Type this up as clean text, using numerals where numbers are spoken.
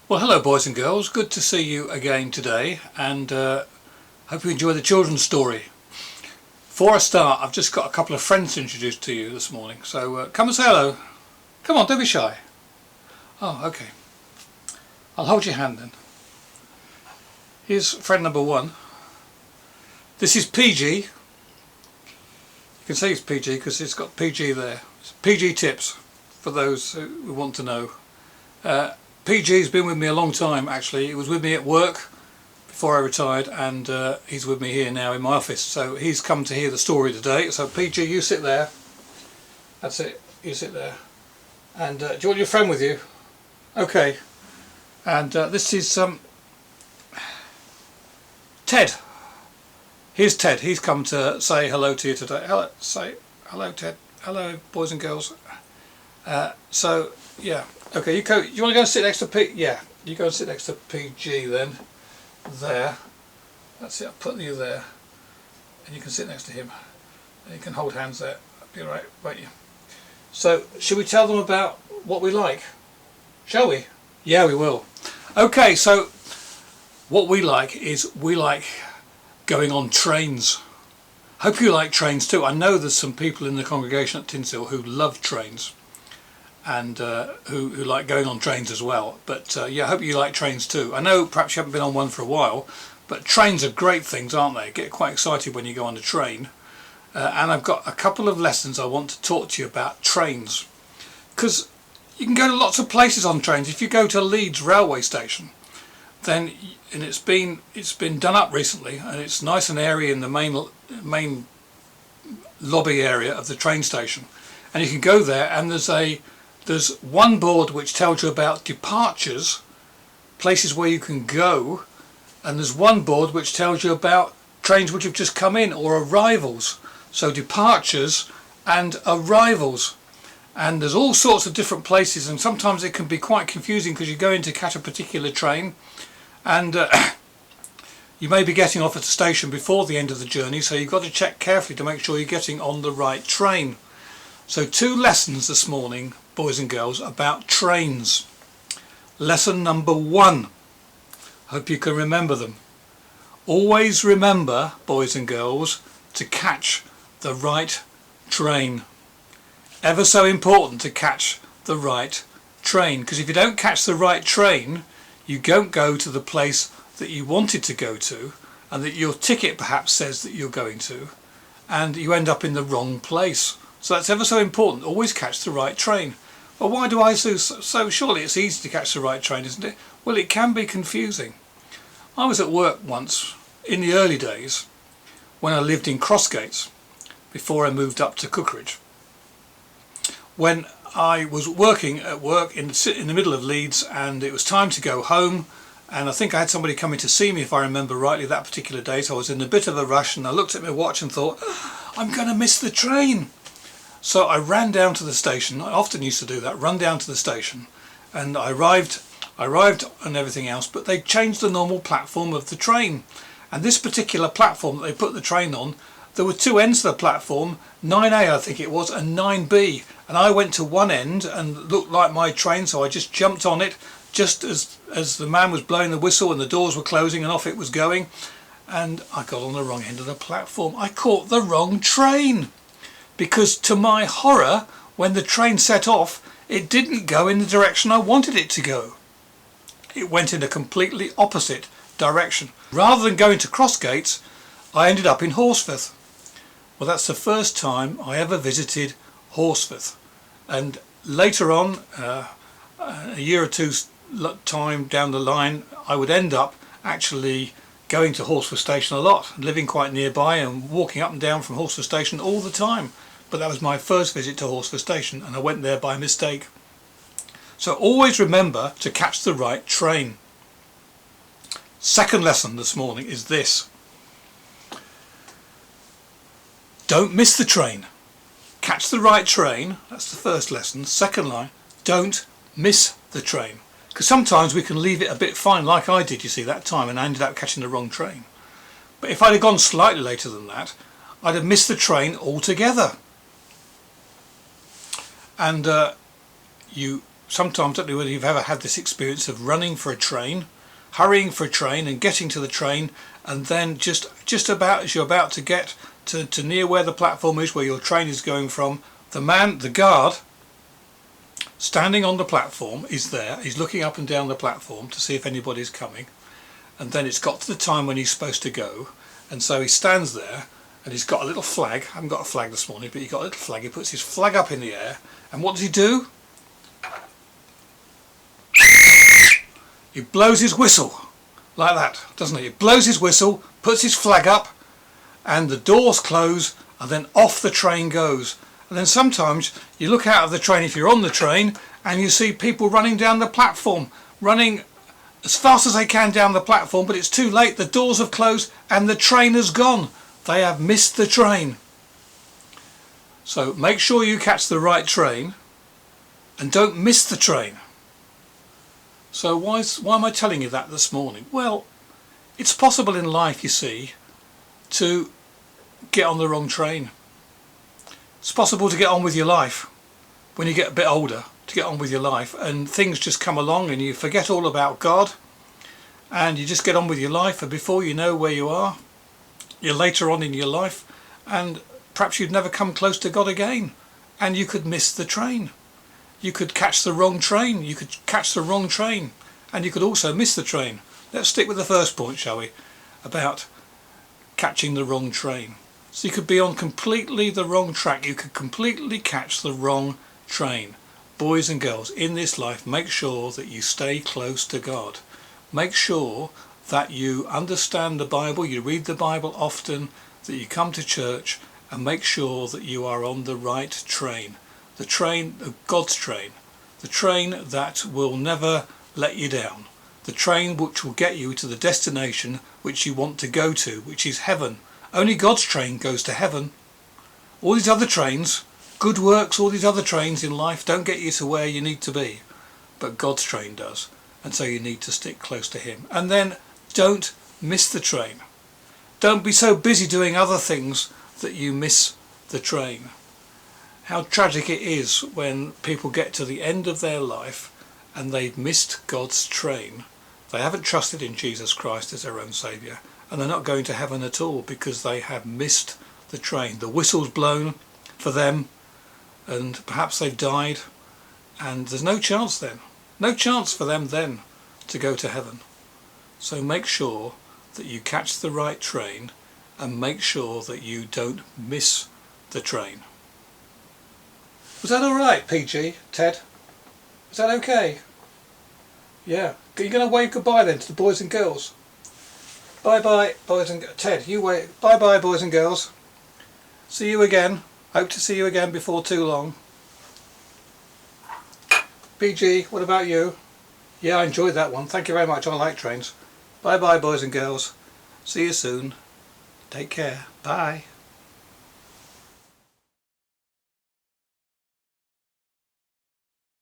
Well, hello boys and girls, good to see you again today, and hope you enjoy the children's story. Before I start, I've just got a couple of friends to introduce to you this morning, so come and say hello. Come on, don't be shy. Oh, okay. I'll hold your hand then. Here's friend number one. This is PG. You can say it's PG because it's got PG there. It's PG tips for those who want to know. PG's been with me a long time actually. He was with me at work before I retired, and he's with me here now in my office. So he's come to hear the story today. So PG, you sit there. That's it, you sit there. And do you want your friend with you? Okay. And this is Ted. Here's Ted. He's come to say hello to you today. Hello, say hello, Ted. Hello, boys and girls. So yeah. Okay, you want to go and sit next to P? Yeah, you go and sit next to PG then. There. That's it, I'll put you there. And you can sit next to him. And you can hold hands there. That'll be alright, won't you? So, should we tell them about what we like? Shall we? Yeah, we will. Okay, so what we like is we like going on trains. Hope you like trains too. I know there's some people in the congregation at Tinshill who love trains. And who like going on trains as well. But yeah, I hope you like trains too. I know perhaps you haven't been on one for a while, but trains are great things, aren't they? Get quite excited when you go on a train. And I've got a couple of lessons I want to talk to you about trains. Because you can go to lots of places on trains. If you go to Leeds railway station, then, and it's been done up recently, and it's nice and airy in the main lobby area of the train station. And you can go there, and there's one board which tells you about departures, places where you can go, and there's one board which tells you about trains which have just come in, or arrivals. So departures and arrivals. And there's all sorts of different places, and sometimes it can be quite confusing because you go in to catch a particular train, and you may be getting off at the station before the end of the journey, so you've got to check carefully to make sure you're getting on the right train. So 2 lessons this morning, boys and girls, about trains. Lesson number 1. Hope you can remember them. Always remember, boys and girls, to catch the right train. Ever so important to catch the right train, because if you don't catch the right train, you don't go to the place that you wanted to go to, and that your ticket perhaps says that you're going to, and you end up in the wrong place. So that's ever so important. Always catch the right train. Well, why do I do so? Surely it's easy to catch the right train, isn't it? Well, it can be confusing. I was at work once in the early days when I lived in Crossgates before I moved up to Cookeridge. When I was working at work in the middle of Leeds, and it was time to go home, and I think I had somebody coming to see me, if I remember rightly, that particular day. So I was in a bit of a rush, and I looked at my watch and thought, I'm going to miss the train. So I ran down to the station. I often used to do that, run down to the station, and I arrived and everything else, but they changed the normal platform of the train. And this particular platform that they put the train on, there were 2 ends to the platform, 9A I think it was, and 9B. And I went to one end and looked like my train, so I just jumped on it just as the man was blowing the whistle and the doors were closing and off it was going. And I got on the wrong end of the platform. I caught the wrong train. Because to my horror, when the train set off, it didn't go in the direction I wanted it to go. It went in a completely opposite direction. Rather than going to Crossgates, I ended up in Horsforth. Well, that's the first time I ever visited Horsforth. And later on, a year or two's time down the line, I would end up actually going to Horsforth Station a lot, living quite nearby and walking up and down from Horsforth Station all the time. But that was my first visit to Horsforth Station, and I went there by mistake. So always remember to catch the right train. Second lesson this morning is this. Don't miss the train. Catch the right train, that's the first lesson. Second line, don't miss the train. Because sometimes we can leave it a bit fine, like I did, you see, that time, and I ended up catching the wrong train. But if I'd have gone slightly later than that, I'd have missed the train altogether. And you sometimes, I don't know whether you've ever had this experience of running for a train, hurrying for a train and getting to the train, and then just about as you're about to get to near where the platform is, where your train is going from, the guard standing on the platform is there. He's looking up and down the platform to see if anybody's coming, and then it's got to the time when he's supposed to go, and so he stands there and he's got a little flag. I haven't got a flag this morning, but he's got a little flag. He puts his flag up in the air, and what does he do? He blows his whistle like that, doesn't he? He blows his whistle, puts his flag up, and the doors close, and then off the train goes. And then sometimes you look out of the train if you're on the train, and you see people running down the platform, running as fast as they can down the platform, but it's too late. The doors have closed and the train has gone. They have missed the train. So make sure you catch the right train and don't miss the train. So why am I telling you that this morning? Well, it's possible in life, you see, to get on the wrong train. It's possible to get on with your life when you get a bit older, to get on with your life, and things just come along and you forget all about God and you just get on with your life, and before you know where you are, you're later on in your life, and perhaps you'd never come close to God again, and you could miss the train. You could catch the wrong train. You could catch the wrong train, and you could also miss the train. Let's stick with the first point, shall we, about catching the wrong train. So you could be on completely the wrong track. You could completely catch the wrong train. Boys and girls, in this life, make sure that you stay close to God. Make sure that you understand the Bible, you read the Bible often, that you come to church, and make sure that you are on the right train. The train, God's train. The train that will never let you down. The train which will get you to the destination which you want to go to, which is heaven. Only God's train goes to heaven. All these other trains, good works, all these other trains in life don't get you to where you need to be. But God's train does. And so you need to stick close to him. And then don't miss the train. Don't be so busy doing other things that you miss the train. How tragic it is when people get to the end of their life and they've missed God's train. They haven't trusted in Jesus Christ as their own Saviour, and they're not going to heaven at all because they have missed the train. The whistle's blown for them, and perhaps they've died, and there's no chance then. No chance for them then to go to heaven. So make sure that you catch the right train, and make sure that you don't miss the train. Was that alright, PG, Ted? Is that okay? Yeah. Are you going to wave goodbye then to the boys and girls? Bye bye, boys and Ted, you wait. Bye bye, boys and girls. See you again. Hope to see you again before too long. PG, what about you? Yeah, I enjoyed that one. Thank you very much. I like trains. Bye bye, boys and girls. See you soon. Take care. Bye.